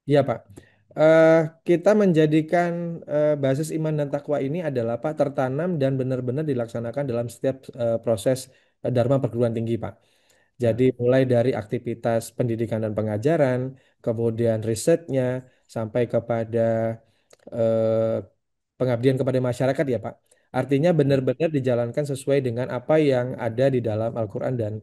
Iya, Pak. Eh, kita menjadikan basis iman dan takwa ini adalah Pak tertanam dan benar-benar dilaksanakan dalam setiap proses Dharma perguruan tinggi, Pak. Jadi Ya. mulai dari aktivitas pendidikan dan pengajaran, kemudian risetnya, sampai kepada eh, pengabdian kepada masyarakat ya Pak. Artinya Ya. benar-benar dijalankan sesuai dengan apa yang ada di dalam Al-Quran dan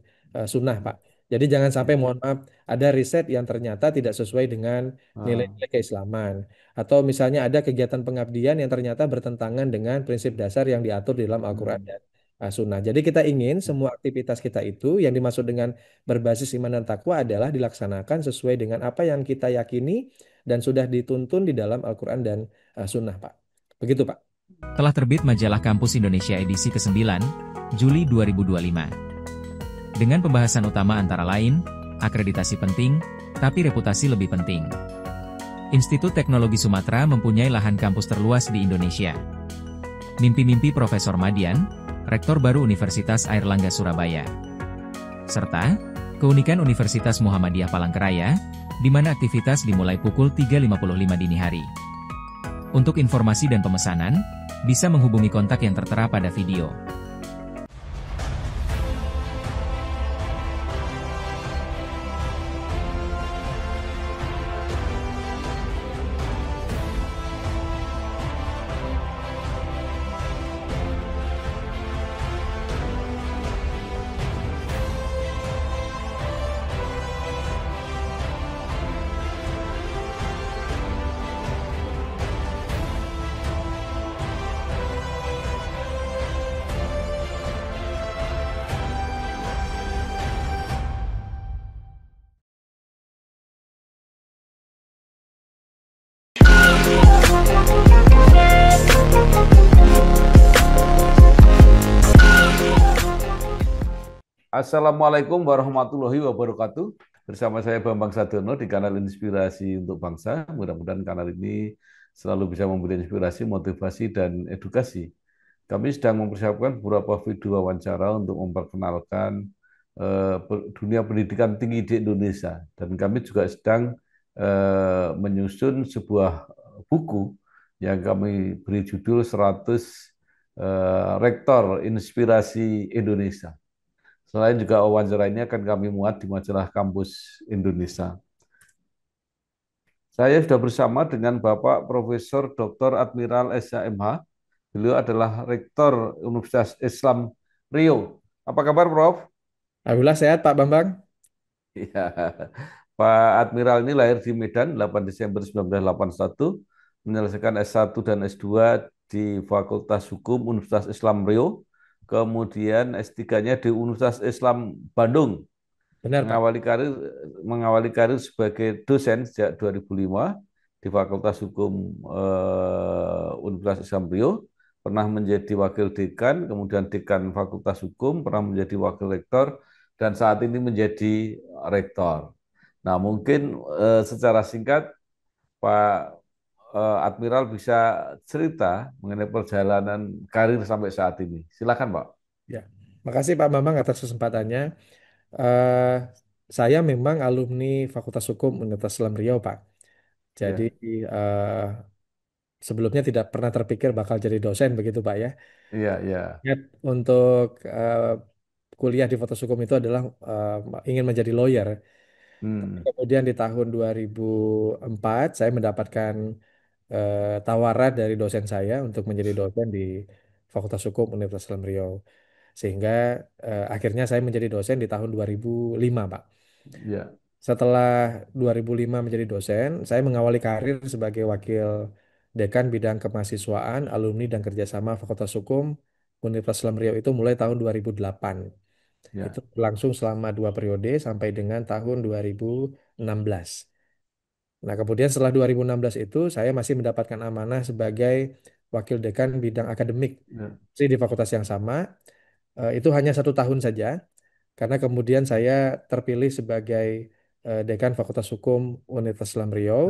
Sunnah Pak. Jadi jangan sampai Ya. mohon maaf ada riset yang ternyata tidak sesuai dengan Ah, nilai-nilai keislaman. Atau misalnya ada kegiatan pengabdian yang ternyata bertentangan dengan prinsip dasar yang diatur di dalam Al-Quran hmm. dan Sunnah. Jadi kita ingin semua aktivitas kita itu yang dimaksud dengan berbasis iman dan takwa adalah dilaksanakan sesuai dengan apa yang kita yakini dan sudah dituntun di dalam Al-Quran dan Sunnah Pak. Begitu Pak. Telah terbit majalah Kampus Indonesia edisi ke-9, Juli 2025. Dengan pembahasan utama antara lain, akreditasi penting, tapi reputasi lebih penting. Institut Teknologi Sumatera mempunyai lahan kampus terluas di Indonesia. Mimpi-mimpi Profesor Madian, Rektor baru Universitas Airlangga Surabaya. Serta, keunikan Universitas Muhammadiyah Palangkaraya, di mana aktivitas dimulai pukul 3.55 dini hari. Untuk informasi dan pemesanan, bisa menghubungi kontak yang tertera pada video. Assalamualaikum warahmatullahi wabarakatuh. Bersama saya Bambang Sadiono di kanal Inspirasi untuk Bangsa. Mudah-mudahan kanal ini selalu bisa memberi inspirasi, motivasi, dan edukasi. Kami sedang mempersiapkan beberapa video wawancara untuk memperkenalkan dunia pendidikan tinggi di Indonesia. Dan kami juga sedang menyusun sebuah buku yang kami beri judul 100 Rektor Inspirasi Indonesia. Selain juga wawancara ini akan kami muat di majalah Kampus Indonesia. Saya sudah bersama dengan Bapak Profesor Dr. Admiral SHMH. Beliau adalah Rektor Universitas Islam Riau. Apa kabar, Prof? Alhamdulillah sehat Pak Bambang. Ya. Pak Admiral ini lahir di Medan 8 Desember 1981, menyelesaikan S1 dan S2 di Fakultas Hukum Universitas Islam Riau, kemudian S3-nya di Universitas Islam Bandung. Benar Pak. Mengawali karir sebagai dosen sejak 2005 di Fakultas Hukum Universitas Islam Riau, pernah menjadi wakil dekan, kemudian dekan Fakultas Hukum, pernah menjadi wakil rektor, dan saat ini menjadi rektor. Nah, mungkin secara singkat Pak Admiral bisa cerita mengenai perjalanan karir sampai saat ini. Silakan, Pak. Ya. Makasih Pak Bambang atas kesempatannya. Eh, saya memang alumni Fakultas Hukum Universitas Islam Riau Pak. Jadi Ya, eh, sebelumnya tidak pernah terpikir bakal jadi dosen begitu Pak ya. iya, iya. Niat untuk kuliah di Fakultas Hukum itu adalah ingin menjadi lawyer. Hmm, Kemudian di tahun 2004 saya mendapatkan tawaran dari dosen saya untuk menjadi dosen di Fakultas Hukum Universitas Islam Riau. Sehingga akhirnya saya menjadi dosen di tahun 2005, Pak. ya, Setelah 2005 menjadi dosen, saya mengawali karir sebagai wakil dekan bidang kemahasiswaan, alumni dan kerjasama Fakultas Hukum Universitas Islam Riau itu mulai tahun 2008. Itu ya, berlangsung selama 2 periode sampai dengan tahun 2016. Nah, kemudian setelah 2016 itu saya masih mendapatkan amanah sebagai wakil dekan bidang akademik ya. masih di fakultas yang sama. Itu hanya 1 tahun saja, karena kemudian saya terpilih sebagai dekan Fakultas Hukum Universitas Islam Riau,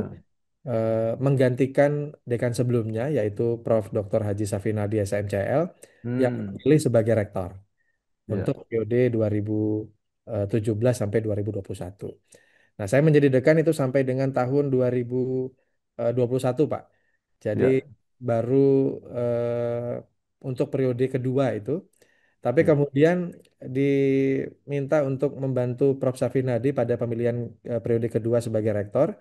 Ya. menggantikan dekan sebelumnya yaitu Prof. Dr. Haji Safinadi SMCL yang Hmm, terpilih sebagai rektor untuk ya, periode 2017 sampai 2021. Nah, saya menjadi dekan itu sampai dengan tahun 2021, Pak. Jadi ya, baru untuk periode kedua itu. Tapi ya, kemudian diminta untuk membantu Prof. Safinadi pada pemilihan periode kedua sebagai rektor,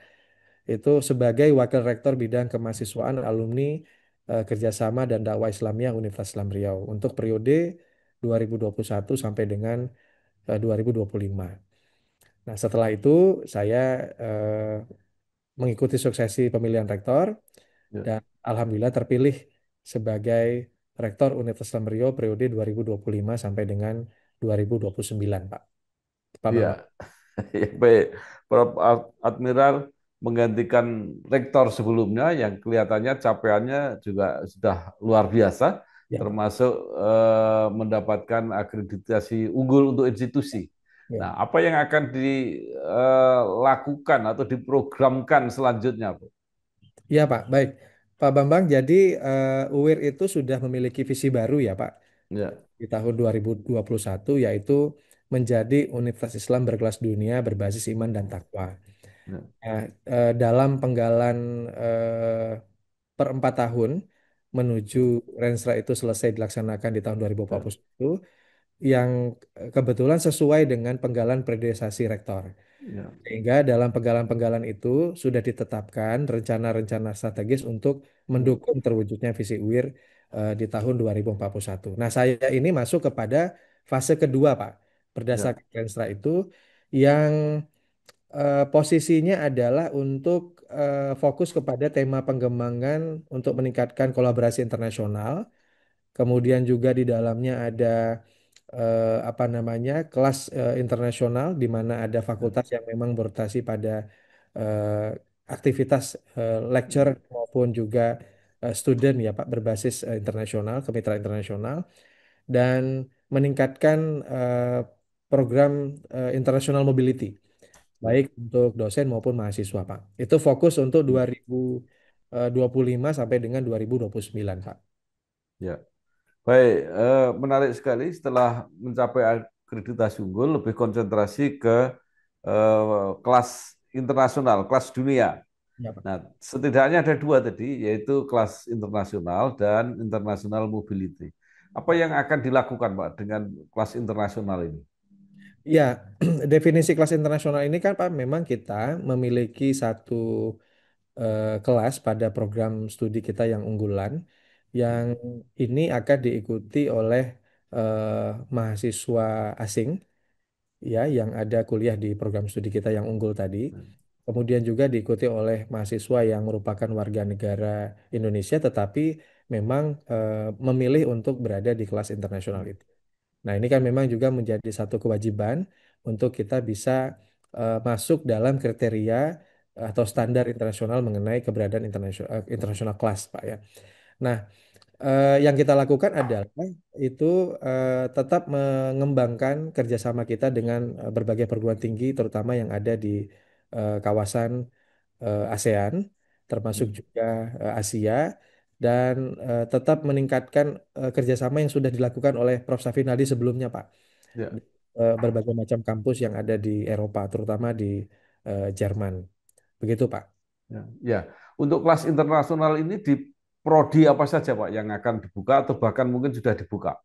itu sebagai wakil rektor bidang kemahasiswaan alumni kerjasama dan dakwah Islamiyah Universitas Islam Riau untuk periode 2021 sampai dengan 2025. Nah, setelah itu saya eh, mengikuti suksesi pemilihan rektor ya. dan alhamdulillah terpilih sebagai rektor Universitas Islam Riau periode 2025 sampai dengan 2029, Pak. Pak Iya, Bambang. ya, baik. Prof. Admiral menggantikan rektor sebelumnya yang kelihatannya capaiannya juga sudah luar biasa, Ya, Pak. termasuk mendapatkan akreditasi unggul untuk institusi. Ya. Nah, apa yang akan dilakukan atau diprogramkan selanjutnya, Bu? Iya, Pak. Baik. Pak Bambang, jadi UIR itu sudah memiliki visi baru ya, Pak, Ya, di tahun 2021, yaitu menjadi Universitas Islam berkelas dunia berbasis iman dan takwa. ya, Nah, dalam penggalan per 4 tahun menuju Renstra itu selesai dilaksanakan di tahun ya, 2041, yang kebetulan sesuai dengan penggalan priorisasi rektor. ya, Sehingga dalam penggalan-penggalan itu sudah ditetapkan rencana-rencana strategis untuk ya, mendukung terwujudnya visi UIR di tahun 2041. Nah, saya ini masuk kepada fase kedua, Pak. ya, Berdasarkan Renstra itu yang posisinya adalah untuk fokus kepada tema pengembangan untuk meningkatkan kolaborasi internasional. Kemudian juga di dalamnya ada apa namanya kelas internasional di mana ada ya, fakultas yang memang berorientasi pada eh, aktivitas lecture ya, maupun juga student ya Pak berbasis internasional, kemitraan internasional dan meningkatkan program international mobility ya, baik untuk dosen maupun mahasiswa Pak. Itu fokus untuk ya, 2025 sampai dengan 2029 Pak. ya. Baik, menarik sekali setelah mencapai akreditasi unggul, lebih konsentrasi ke kelas internasional, kelas dunia. Ya, Pak. Nah, setidaknya ada dua tadi, yaitu kelas internasional dan international mobility. Apa yang akan dilakukan, Pak, dengan kelas internasional ini? Ya, definisi kelas internasional ini kan Pak memang kita memiliki satu kelas pada program studi kita yang unggulan yang ini akan diikuti oleh mahasiswa asing ya yang ada kuliah di program studi kita yang unggul tadi. Kemudian juga diikuti oleh mahasiswa yang merupakan warga negara Indonesia tetapi memang memilih untuk berada di kelas internasional itu. Nah, ini kan memang juga menjadi satu kewajiban untuk kita bisa masuk dalam kriteria atau standar internasional mengenai keberadaan internasional kelas, Pak ya. Nah, yang kita lakukan adalah itu tetap mengembangkan kerjasama kita dengan berbagai perguruan tinggi, terutama yang ada di kawasan ASEAN, termasuk juga Asia, dan tetap meningkatkan kerjasama yang sudah dilakukan oleh Prof. Safinadi sebelumnya, Pak. Di, Ya, berbagai macam kampus yang ada di Eropa, terutama di Jerman. Begitu, Pak. ya, ya. Untuk kelas internasional ini di prodi apa saja, Pak, yang akan dibuka atau bahkan mungkin sudah dibuka?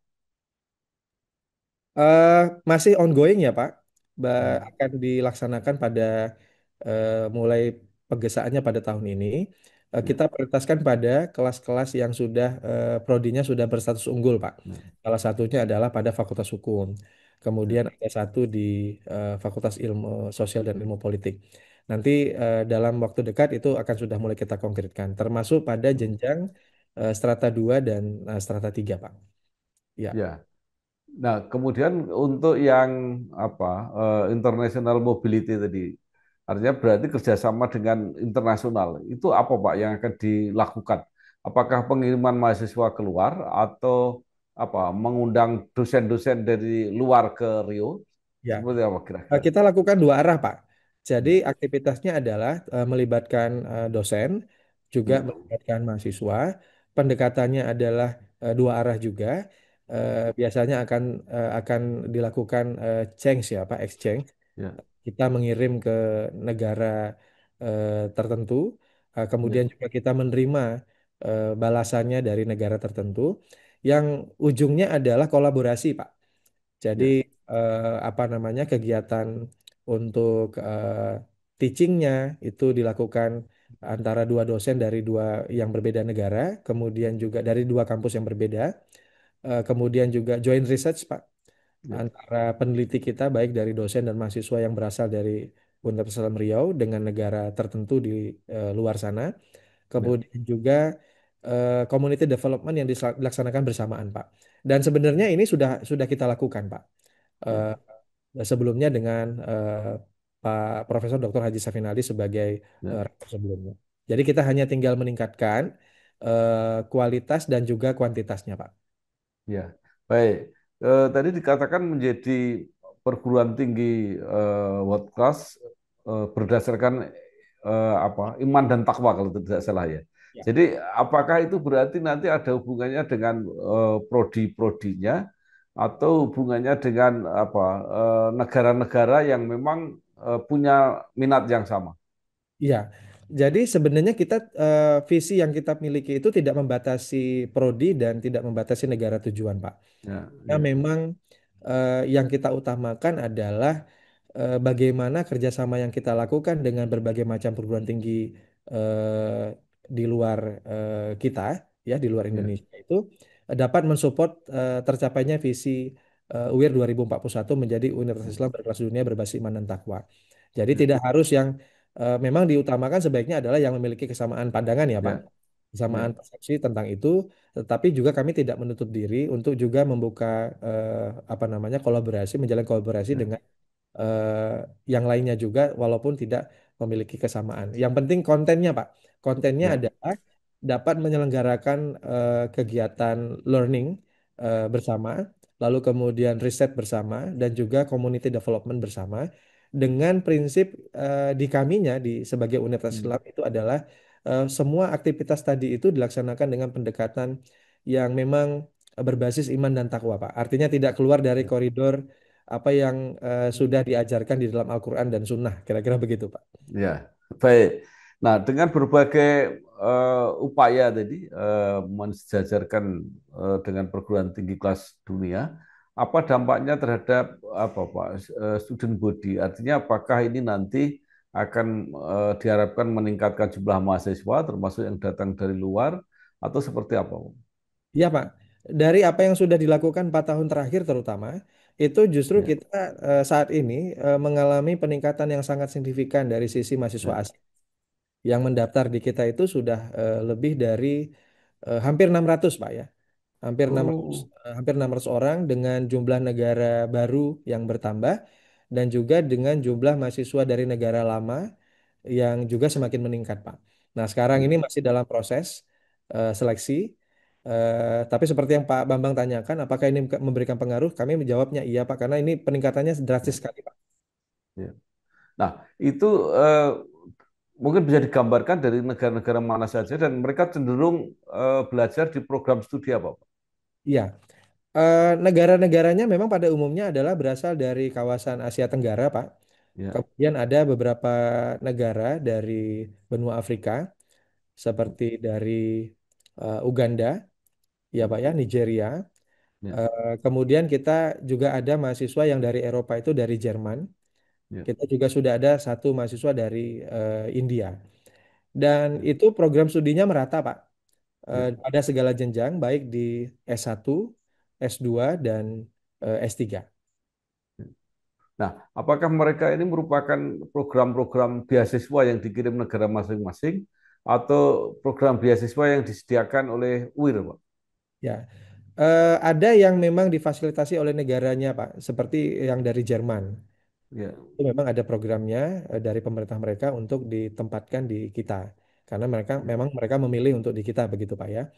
Eh, masih ongoing ya, Pak. Hmm, Akan dilaksanakan pada mulai pegesaannya pada tahun ini. ya, Kita prioritaskan pada kelas-kelas yang sudah prodinya sudah berstatus unggul, Pak. ya, Salah satunya adalah pada Fakultas Hukum. ya, Kemudian ada satu di Fakultas Ilmu Sosial dan Ilmu Politik. Nanti dalam waktu dekat itu akan sudah mulai kita konkretkan, termasuk pada jenjang strata 2 dan strata 3, Pak. Ya. ya. Nah, kemudian untuk yang apa international mobility tadi, artinya berarti kerjasama dengan internasional. Itu apa Pak yang akan dilakukan? Apakah pengiriman mahasiswa keluar atau apa mengundang dosen-dosen dari luar ke Rio? Ya. Seperti apa kira-kira? Kita lakukan dua arah, Pak. Jadi Ya, aktivitasnya adalah melibatkan dosen, juga ya, melibatkan mahasiswa. Pendekatannya adalah dua arah juga. Biasanya akan dilakukan change ya, Pak, exchange. ya, kita mengirim ke negara tertentu, ya, kemudian juga kita menerima balasannya dari negara tertentu, yang ujungnya adalah kolaborasi, Pak. Jadi ya, apa namanya kegiatan untuk teachingnya itu dilakukan antara dua dosen dari dua yang berbeda negara, kemudian juga dari dua kampus yang berbeda, kemudian juga joint research, Pak, ya, antara peneliti kita baik dari dosen dan mahasiswa yang berasal dari Universitas Islam Riau dengan negara tertentu di luar sana. ya, Kemudian juga community development yang dilaksanakan bersamaan, Pak. Dan sebenarnya ini sudah kita lakukan, Pak. ya, Sebelumnya dengan Pak Profesor Dr. Haji Safinali sebagai ya. rektor sebelumnya. Jadi kita hanya tinggal meningkatkan kualitas dan juga kuantitasnya, Pak. Ya, baik. Tadi dikatakan menjadi perguruan tinggi world class berdasarkan apa iman dan takwa kalau tidak salah ya. Ya. Jadi apakah itu berarti nanti ada hubungannya dengan prodi-prodinya atau hubungannya dengan apa negara-negara yang memang punya minat yang sama? Iya, jadi sebenarnya kita visi yang kita miliki itu tidak membatasi prodi dan tidak membatasi negara tujuan, Pak. Ya, Nah, ya, memang yang kita utamakan adalah bagaimana kerjasama yang kita lakukan dengan berbagai macam perguruan tinggi di luar kita, ya di luar ya, Indonesia itu dapat mensupport tercapainya visi UIR 2041 menjadi Universitas Islam berkelas dunia berbasis iman dan takwa. Jadi ya, tidak harus yang memang diutamakan sebaiknya adalah yang memiliki kesamaan pandangan ya Pak, ya, kesamaan ya, persepsi tentang itu. Tetapi juga kami tidak menutup diri untuk juga membuka apa namanya kolaborasi, menjalin kolaborasi ya, dengan eh, yang lainnya juga, walaupun tidak memiliki kesamaan. Yang penting kontennya, Pak. Kontennya ya, adalah dapat menyelenggarakan kegiatan learning bersama, lalu kemudian riset bersama, dan juga community development bersama. Dengan prinsip di kaminya di sebagai Universitas hmm, Islam itu adalah semua aktivitas tadi itu dilaksanakan dengan pendekatan yang memang berbasis iman dan takwa, Pak. Artinya tidak keluar dari ya. koridor apa yang sudah diajarkan di dalam Al-Quran dan Sunnah, kira-kira begitu, Pak. Ya, baik. Nah, dengan berbagai upaya tadi mensejajarkan dengan perguruan tinggi kelas dunia, apa dampaknya terhadap apa Pak student body? Artinya apakah ini nanti akan diharapkan meningkatkan jumlah mahasiswa termasuk yang datang dari luar atau seperti apa, Pak? Iya, Pak. Dari apa yang sudah dilakukan 4 tahun terakhir terutama, itu justru Ya, kita saat ini mengalami peningkatan yang sangat signifikan dari sisi mahasiswa ya. asing. Yang mendaftar di kita itu sudah lebih dari hampir 600, Pak ya. Hampir 600 Oh, hampir 600 orang dengan jumlah negara baru yang bertambah dan juga dengan jumlah mahasiswa dari negara lama yang juga semakin meningkat, Pak. Nah, sekarang ya, ini masih dalam proses seleksi. Tapi seperti yang Pak Bambang tanyakan, apakah ini memberikan pengaruh? Kami menjawabnya iya, Pak, karena ini peningkatannya drastis ya, sekali, Pak. ya. Nah, itu mungkin bisa digambarkan dari negara-negara mana saja dan mereka cenderung belajar di program studi apa, Pak? Iya. Negara-negaranya memang pada umumnya adalah berasal dari kawasan Asia Tenggara, Pak. Ya, Kemudian ada beberapa negara dari benua Afrika, seperti dari Uganda, ya ya, Pak ya, Nigeria. ya, Kemudian kita juga ada mahasiswa yang dari Eropa itu dari Jerman. ya, Kita juga sudah ada satu mahasiswa dari India. Dan ya, itu program studinya merata, Pak. ya. Pada segala jenjang, baik di S1, S2, dan S3. Nah, apakah mereka ini merupakan program-program beasiswa yang dikirim negara masing-masing atau program beasiswa yang disediakan oleh UIR, Pak? Ya, ada yang memang difasilitasi oleh negaranya, Pak, seperti yang dari Jerman. Ya, Itu memang ada programnya dari pemerintah mereka untuk ditempatkan di kita, karena ya, memang mereka memilih untuk di kita begitu, Pak ya.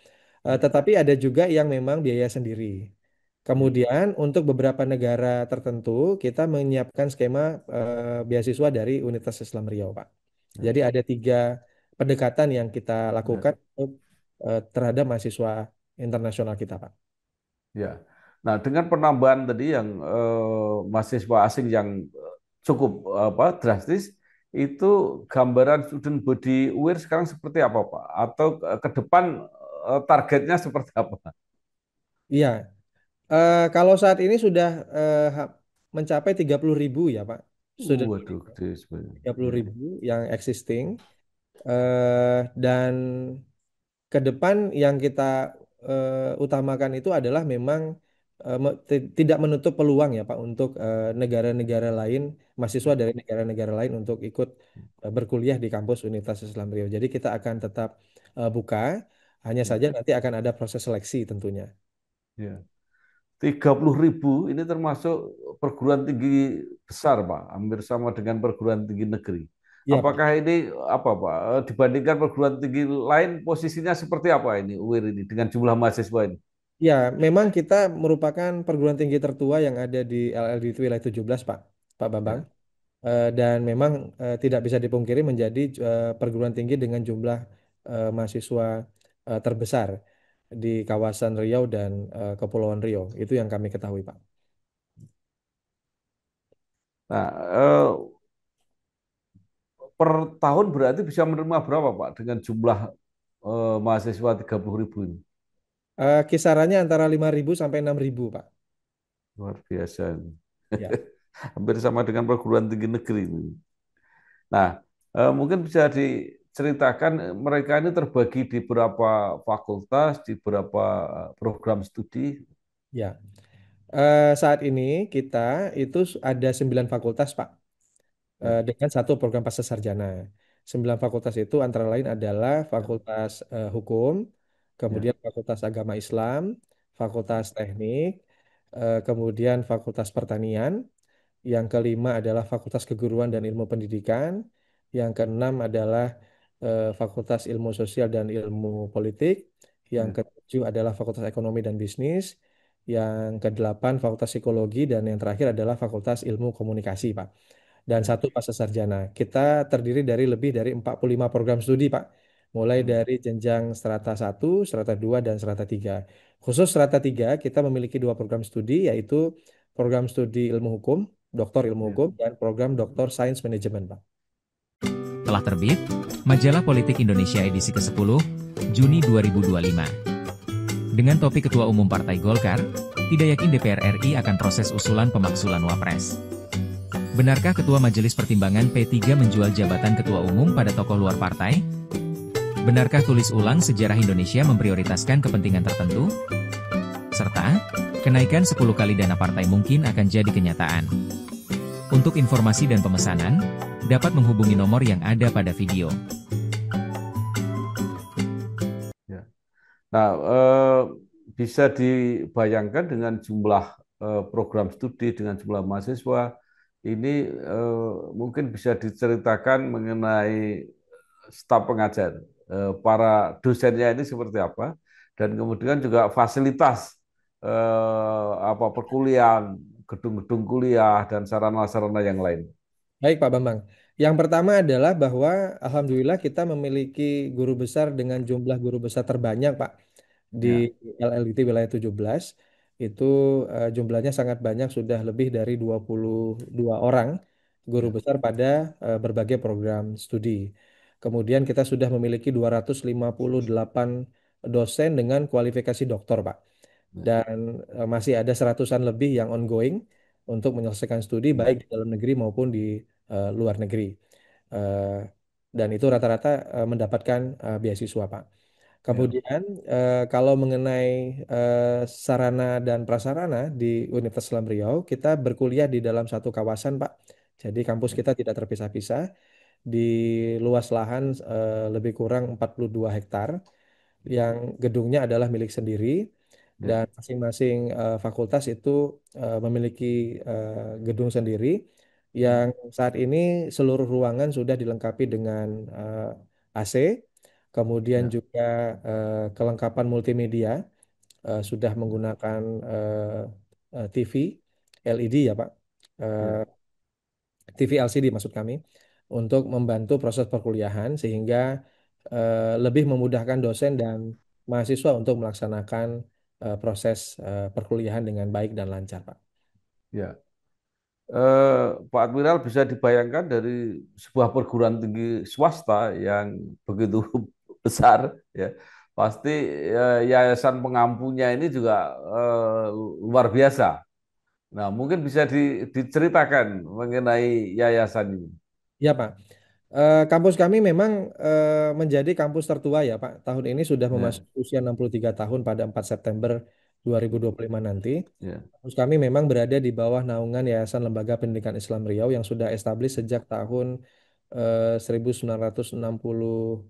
ya, Tetapi ada juga yang memang biaya sendiri. ya, Kemudian untuk beberapa negara tertentu kita menyiapkan skema beasiswa dari Universitas Islam Riau, Pak. ya, Jadi ada tiga pendekatan yang kita ya, lakukan untuk terhadap mahasiswa internasional kita, Pak. ya. Nah, dengan penambahan tadi yang mahasiswa asing yang cukup apa drastis, itu gambaran student body UIR sekarang seperti apa Pak? Atau ke depan targetnya seperti apa? Iya, kalau saat ini sudah mencapai 30.000 ya Pak, student body. Waduh, gede sebenarnya. 30.000 yang existing. Dan ke depan yang kita utamakan itu adalah memang tidak menutup peluang ya Pak untuk negara-negara lain, mahasiswa dari negara-negara lain untuk ikut berkuliah di kampus Universitas Islam Riau. Jadi kita akan tetap buka, hanya Ya, saja nanti akan ada proses seleksi tentunya. ya. 30.000 ini termasuk perguruan tinggi besar, Pak, hampir sama dengan perguruan tinggi negeri. Iya Pak. Apakah ini apa, Pak? Dibandingkan perguruan tinggi lain, posisinya seperti apa ini UIR ini dengan jumlah mahasiswa ini? Ya, memang kita merupakan perguruan tinggi tertua yang ada di LLDT Wilayah 17 Pak, Pak Bambang. Ya, Dan memang tidak bisa dipungkiri menjadi perguruan tinggi dengan jumlah mahasiswa terbesar di kawasan Riau dan Kepulauan Riau. Itu yang kami ketahui, Pak. nah, per tahun berarti bisa menerima berapa, Pak, dengan jumlah mahasiswa 30.000 ini? Kisarannya antara 5.000 sampai 6.000, Pak. Luar biasa. Ya. Hampir sama dengan perguruan tinggi negeri ini. Nah, mungkin bisa diceritakan mereka ini terbagi di berapa fakultas, di berapa program studi. Ya. Saat ini kita itu ada 9 fakultas, Pak. Ya, Dengan satu program pascasarjana. 9 fakultas itu antara lain adalah ya, Fakultas Hukum, ya, kemudian Fakultas Agama Islam, Fakultas Teknik, kemudian Fakultas Pertanian, yang kelima adalah Fakultas Keguruan dan Ilmu Pendidikan, yang keenam adalah Fakultas Ilmu Sosial dan Ilmu Politik, yang ya, ketujuh adalah Fakultas Ekonomi dan Bisnis, yang kedelapan Fakultas Psikologi, dan yang terakhir adalah Fakultas Ilmu Komunikasi, Pak, dan ya. satu pasca sarjana. Kita terdiri dari lebih dari 45 program studi, Pak. Mulai Hmm, dari jenjang strata 1, strata 2, dan strata 3. Khusus strata 3, kita memiliki dua program studi, yaitu program studi ilmu hukum, doktor ilmu ya, hukum, dan program doktor sains manajemen, Pak. Telah terbit, Majalah Politik Indonesia edisi ke-10, Juni 2025. Dengan topik Ketua Umum Partai Golkar, tidak yakin DPR RI akan proses usulan pemaksulan Wapres. Benarkah Ketua Majelis Pertimbangan P3 menjual jabatan Ketua Umum pada tokoh luar partai? Benarkah tulis ulang sejarah Indonesia memprioritaskan kepentingan tertentu? Serta, kenaikan 10 kali dana partai mungkin akan jadi kenyataan. Untuk informasi dan pemesanan, dapat menghubungi nomor yang ada pada video. ya. Nah, bisa dibayangkan dengan jumlah program studi, dengan jumlah mahasiswa, ini mungkin bisa diceritakan mengenai staf pengajar, para dosennya ini seperti apa, dan kemudian juga fasilitas apa perkuliahan, gedung-gedung kuliah dan sarana-sarana yang lain. Baik, Pak Bambang. Yang pertama adalah bahwa Alhamdulillah kita memiliki guru besar dengan jumlah guru besar terbanyak, Pak, di Ya, LLIT wilayah 17. Itu jumlahnya sangat banyak, sudah lebih dari 22 orang guru ya, besar pada berbagai program studi. Kemudian kita sudah memiliki 258 dosen dengan kualifikasi doktor, Pak. ya, Dan masih ada seratusan lebih yang ongoing untuk menyelesaikan studi ya, baik di dalam negeri maupun di luar negeri. Eh, dan itu rata-rata mendapatkan beasiswa, Pak. ya, Kemudian kalau mengenai eh, sarana dan prasarana di Universitas Islam Riau, kita berkuliah di dalam satu kawasan, Pak. Jadi kampus kita tidak terpisah-pisah di luas lahan lebih kurang 42 hektar, yang gedungnya adalah milik sendiri, ya, dan masing-masing fakultas itu memiliki gedung sendiri, ya, yang saat ini seluruh ruangan sudah dilengkapi dengan AC, kemudian ya, juga kelengkapan multimedia, sudah menggunakan TV LED ya Pak, ya, eh, TV LCD maksud kami, untuk membantu proses perkuliahan sehingga lebih memudahkan dosen dan mahasiswa untuk melaksanakan proses perkuliahan dengan baik dan lancar, Pak. ya. Pak Admiral bisa dibayangkan dari sebuah perguruan tinggi swasta yang begitu besar, ya pasti yayasan pengampunya ini juga luar biasa. Nah, mungkin bisa diceritakan mengenai yayasan ini. Ya, Pak. Kampus kami memang menjadi kampus tertua ya, Pak. Tahun ini sudah Ya, memasuki usia 63 tahun pada 4 September 2025 nanti. ya, Kampus kami memang berada di bawah naungan Yayasan Lembaga Pendidikan Islam Riau yang sudah establis sejak tahun 1960,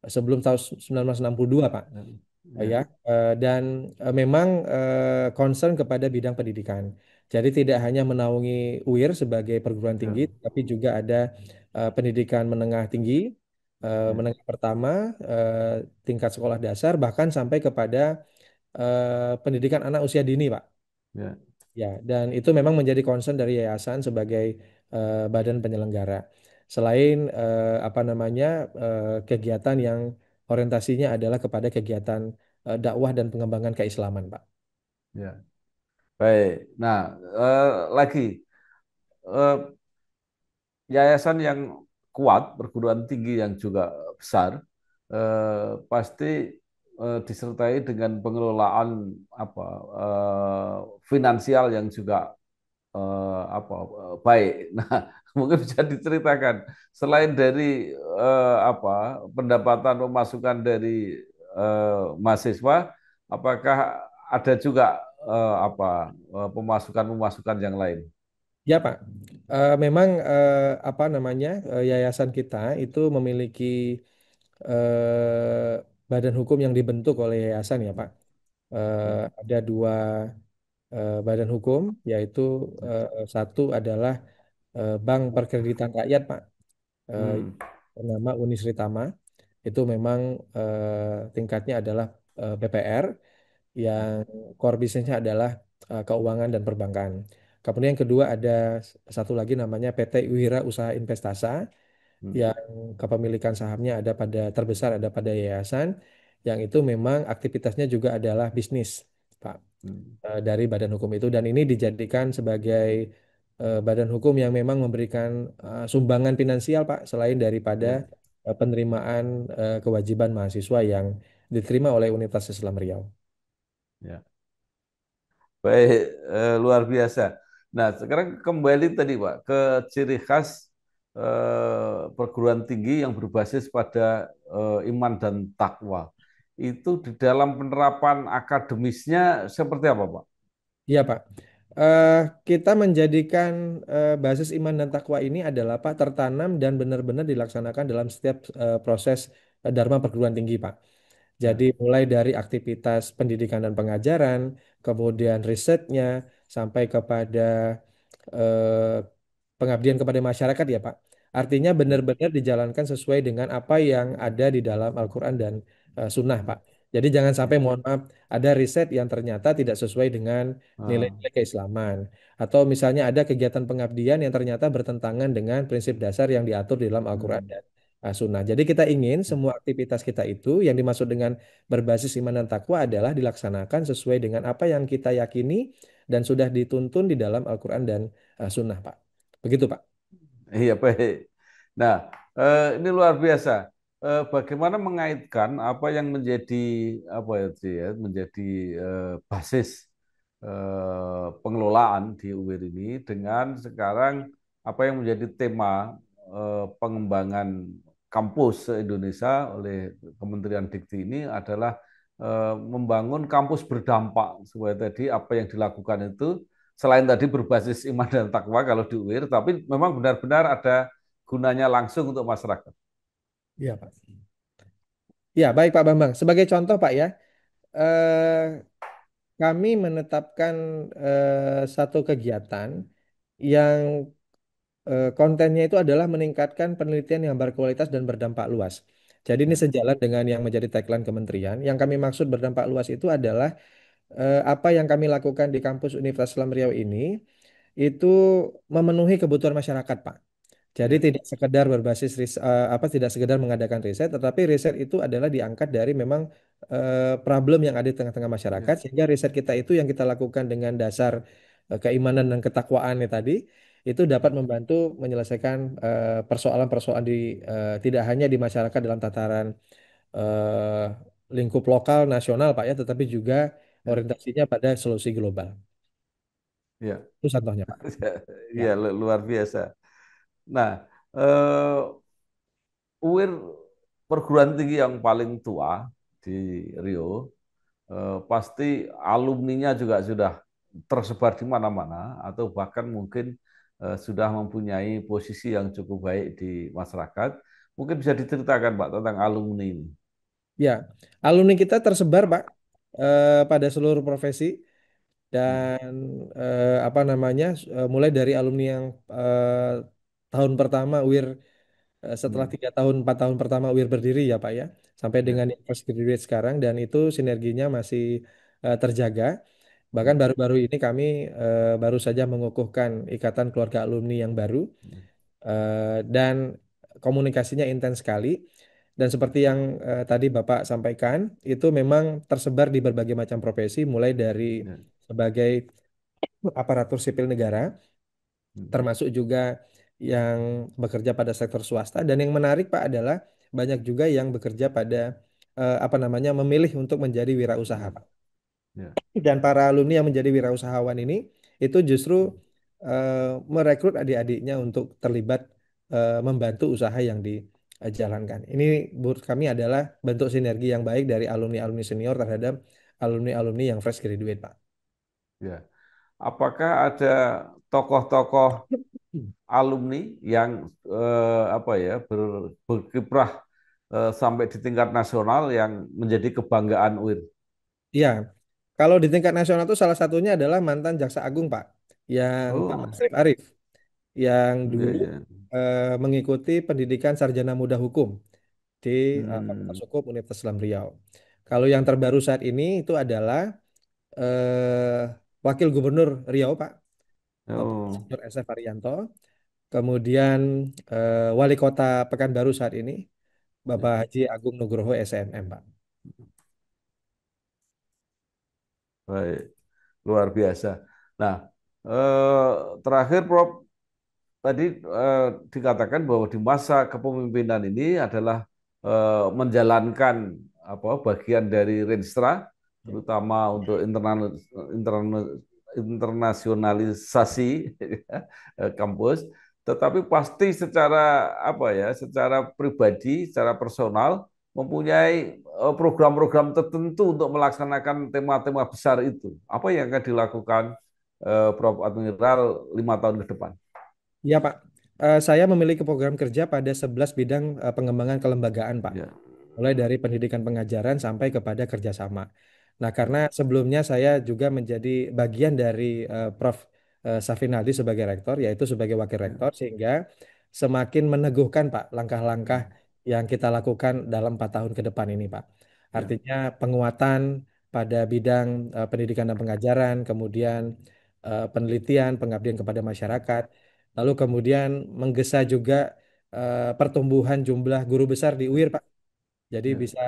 sebelum tahun 1962, Pak. Ya, ya, dan memang concern kepada bidang pendidikan. Jadi tidak hanya menaungi UIR sebagai perguruan tinggi, ya, tapi juga ada pendidikan menengah tinggi, ya, menengah pertama, tingkat sekolah dasar, bahkan sampai kepada pendidikan anak usia dini, Pak. ya, Ya, dan itu memang menjadi concern dari yayasan sebagai badan penyelenggara. Selain apa namanya kegiatan yang orientasinya adalah kepada kegiatan dakwah dan pengembangan keislaman, Pak. ya. Baik. Nah, lagi eh, yayasan yang kuat, perguruan tinggi yang juga besar, pasti disertai dengan pengelolaan apa finansial yang juga baik. Nah, mungkin bisa diceritakan selain dari apa pendapatan pemasukan dari mahasiswa, apakah ada juga pemasukan-pemasukan yang lain? Ya, Pak. Memang apa namanya yayasan kita itu memiliki badan hukum yang dibentuk oleh yayasan ya, Pak. Ya. Ada dua badan hukum, yaitu satu adalah Bank Perkreditan Rakyat, Pak. Eh, Hmm. Bernama Unisritama. Itu memang tingkatnya adalah BPR yang core bisnisnya adalah keuangan dan perbankan. Kemudian yang kedua ada satu lagi namanya PT Wira Usaha Investasa Hmm. yang kepemilikan sahamnya ada pada terbesar ada pada yayasan yang itu memang aktivitasnya juga adalah bisnis, Pak, Hmm. dari badan hukum itu dan ini dijadikan sebagai badan hukum yang memang memberikan sumbangan finansial, Pak, selain daripada Ya. penerimaan kewajiban mahasiswa yang diterima oleh Universitas Islam Riau. Ya. Baik, luar biasa. Nah, sekarang kembali tadi Pak ke ciri khas perguruan tinggi yang berbasis pada iman dan takwa. Itu di dalam penerapan akademisnya seperti apa, Pak? Iya, Pak. Eh, kita menjadikan basis iman dan takwa ini adalah, Pak, tertanam dan benar-benar dilaksanakan dalam setiap proses Dharma perguruan tinggi, Pak. Jadi Ya, mulai dari aktivitas pendidikan dan pengajaran, kemudian risetnya, sampai kepada eh, pengabdian kepada masyarakat ya, Pak. Artinya ya, benar-benar dijalankan sesuai dengan apa yang ada di dalam Al-Quran dan Sunnah, Pak. Jadi jangan sampai, ya. mohon maaf, ada riset yang ternyata tidak sesuai dengan Ah, nilai-nilai keislaman. Atau misalnya ada kegiatan pengabdian yang ternyata bertentangan dengan prinsip dasar yang diatur di dalam Al-Quran hmm, dan Sunnah. Jadi kita ingin semua aktivitas kita itu yang dimaksud dengan berbasis iman dan takwa adalah dilaksanakan sesuai dengan apa yang kita yakini dan sudah dituntun di dalam Al-Quran dan Sunnah, Pak. Begitu, Pak. iya baik. Nah, ini luar biasa. Bagaimana mengaitkan apa yang menjadi apa ya, itu ya menjadi basis pengelolaan di UIR ini dengan sekarang apa yang menjadi tema pengembangan kampus se-Indonesia oleh Kementerian Dikti ini adalah membangun kampus berdampak supaya tadi apa yang dilakukan itu selain tadi berbasis iman dan takwa kalau di UIR, tapi memang benar-benar ada gunanya langsung untuk masyarakat. Iya, Pak. Ya, baik Pak Bambang. Sebagai contoh, Pak ya, eh, kami menetapkan satu kegiatan yang kontennya itu adalah meningkatkan penelitian yang berkualitas dan berdampak luas. Jadi ini Ya, sejalan dengan yang menjadi tagline kementerian. Yang kami maksud berdampak luas itu adalah apa yang kami lakukan di kampus Universitas Islam Riau ini itu memenuhi kebutuhan masyarakat, Pak. Jadi ya, tidak sekedar berbasis apa tidak sekedar mengadakan riset, tetapi riset itu adalah diangkat dari memang problem yang ada di tengah-tengah ya, masyarakat, sehingga riset kita itu yang kita lakukan dengan dasar keimanan dan ketakwaannya tadi, itu dapat membantu menyelesaikan persoalan-persoalan tidak hanya di masyarakat dalam tataran eh, lingkup lokal nasional Pak ya, tetapi juga Ya, orientasinya pada solusi global. ya, Itu contohnya Pak. ya, Ya. luar biasa. Nah, eh, UIR perguruan tinggi yang paling tua di Rio, pasti alumninya juga sudah tersebar di mana-mana atau bahkan mungkin sudah mempunyai posisi yang cukup baik di masyarakat. Mungkin bisa diceritakan Pak tentang alumni ini. Ya, alumni kita tersebar Pak pada seluruh profesi Hmm, dan apa namanya mulai dari alumni yang tahun pertama UIR setelah hmm, 3 tahun 4 tahun pertama UIR berdiri ya Pak ya sampai ya, dengan yang fresh graduate sekarang dan itu sinerginya masih terjaga. Bahkan ya, baru-baru ini kami baru saja mengukuhkan ikatan keluarga alumni yang baru hmm, dan komunikasinya intens sekali. Dan seperti yang tadi Bapak sampaikan, itu memang tersebar di berbagai macam profesi, mulai dari ya, sebagai aparatur sipil negara, hmm, termasuk juga yang bekerja pada sektor swasta. Dan yang menarik Pak adalah banyak juga yang bekerja pada apa namanya memilih untuk menjadi wirausaha hmm, Pak. ya, Dan para alumni yang menjadi wirausahawan ini itu justru merekrut adik-adiknya untuk terlibat membantu usaha yang dijalankan. Ini menurut kami adalah bentuk sinergi yang baik dari alumni-alumni senior terhadap alumni-alumni yang fresh graduate, Pak. ya. Apakah ada tokoh-tokoh Hmm. alumni yang apa ya berkiprah sampai di tingkat nasional yang menjadi kebanggaan UIR? Iya, kalau di tingkat nasional itu salah satunya adalah mantan Jaksa Agung, Pak, yang Pak Oh, Masrif Arif, yang iya, dulu iya. mengikuti pendidikan sarjana muda hukum di Fakultas Hmm. Hukum Universitas Islam Riau. Kalau yang terbaru saat ini itu adalah Wakil Gubernur Riau, Pak, Bapak Oh, Senior SF Arianto. Kemudian Wali Kota Pekanbaru saat ini, ya, Bapak Haji Agung Nugroho SMM, Pak. baik. Luar biasa. Nah, eh, terakhir Prof, tadi dikatakan bahwa di masa kepemimpinan ini adalah menjalankan apa bagian dari Renstra, Ya. terutama untuk internasionalisasi kampus. Tetapi pasti secara apa ya, secara pribadi, secara personal mempunyai program-program tertentu untuk melaksanakan tema-tema besar itu. Apa yang akan dilakukan Prof. Admiral 5 tahun ke depan? Iya, Pak. Saya memiliki program kerja pada 11 bidang pengembangan kelembagaan, Pak. Ya, Mulai dari pendidikan pengajaran sampai kepada kerjasama. Nah, ya, karena sebelumnya saya juga menjadi bagian dari Prof. Safinaldi sebagai rektor, yaitu sebagai wakil ya, rektor, sehingga semakin meneguhkan, Pak, langkah-langkah hmm, yang kita lakukan dalam 4 tahun ke depan ini, Pak. ya, Artinya penguatan pada bidang pendidikan dan pengajaran, kemudian penelitian, pengabdian kepada masyarakat, lalu kemudian menggesa juga pertumbuhan jumlah guru besar di UIR, Pak. Jadi ya, bisa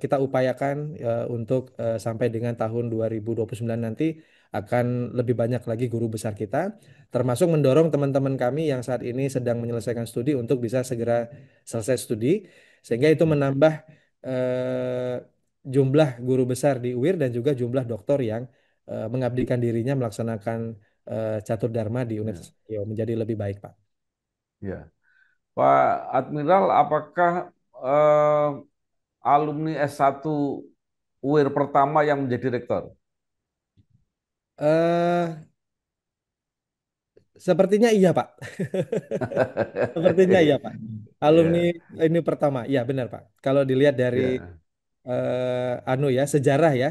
kita upayakan untuk sampai dengan tahun 2029 nanti akan lebih banyak lagi guru besar kita, termasuk mendorong teman-teman kami yang saat ini sedang menyelesaikan studi untuk bisa segera selesai studi, sehingga itu ya, menambah jumlah guru besar di UIR dan juga jumlah doktor yang mengabdikan dirinya melaksanakan catur dharma di ya, Universitas Riau menjadi lebih baik, Pak. ya. Pak Admiral, apakah eh, alumni S1 UIR pertama yang menjadi rektor? eh Sepertinya iya, Pak. Sepertinya iya, Pak. Alumni Ya, ini pertama, iya benar, Pak. Kalau dilihat dari ya, anu ya, sejarah ya,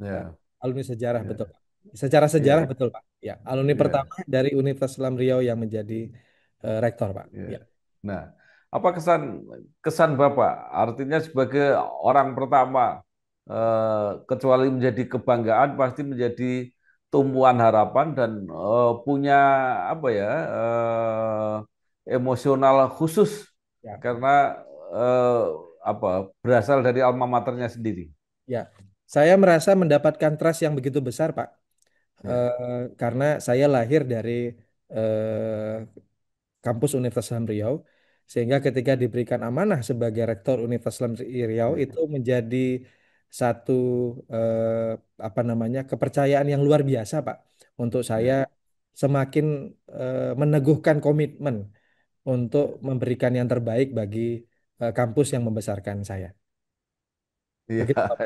eh, ya, alumni sejarah betul, ya, Pak. Secara sejarah ya, betul, Pak. Ya, alumni ya. pertama dari Universitas Islam Riau yang menjadi rektor, Pak. Ya. Ya. Nah, apa kesan kesan Bapak? Artinya sebagai orang pertama, kecuali menjadi kebanggaan, pasti menjadi tumpuan harapan dan punya apa ya emosional khusus Ya, karena eh, apa berasal dari alma maternya sendiri. ya. Saya merasa mendapatkan trust yang begitu besar, Pak. Ya, Karena saya lahir dari eh, kampus Universitas Islam Riau, sehingga ketika diberikan amanah sebagai rektor Universitas Islam Riau Ya. itu menjadi satu apa namanya kepercayaan yang luar biasa, Pak, untuk saya Ya. semakin meneguhkan komitmen untuk memberikan yang terbaik bagi kampus yang membesarkan saya. Iya. Begitu, Pak.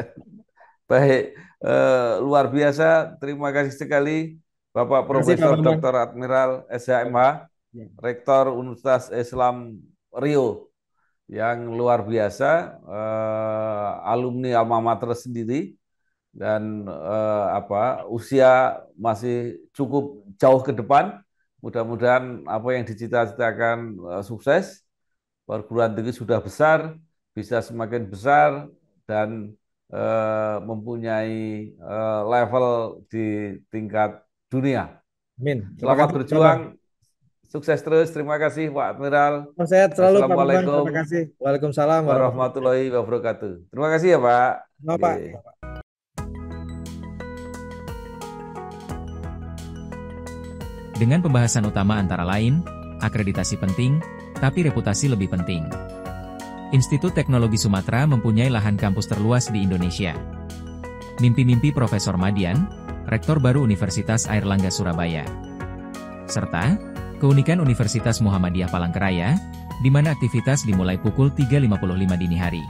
Baik, luar biasa. Terima kasih sekali Bapak Terima kasih, Pak Profesor Bambang. Dr. Admiral SHMH, Ya. Rektor Universitas Islam Rio yang luar biasa, alumni alma mater sendiri dan usia masih cukup jauh ke depan. Mudah-mudahan apa yang dicita-citakan sukses. Perguruan tinggi sudah besar, bisa semakin besar dan mempunyai level di tingkat dunia. Amin. Terima Selamat kasih, Pak Bambang. berjuang, sukses terus. Terima kasih Pak Admiral. Salam sehat selalu, Pak Bambang. Assalamualaikum Terima kasih. Waalaikumsalam warahmatullahi wabarakatuh. warahmatullahi wabarakatuh. Terima kasih ya Pak. Selamat, Oke. Pak. Dengan pembahasan utama antara lain, akreditasi penting, tapi reputasi lebih penting. Institut Teknologi Sumatera mempunyai lahan kampus terluas di Indonesia. Mimpi-mimpi Profesor Madian, Rektor baru Universitas Airlangga Surabaya. Serta, keunikan Universitas Muhammadiyah Palangkaraya, di mana aktivitas dimulai pukul 3.55 dini hari.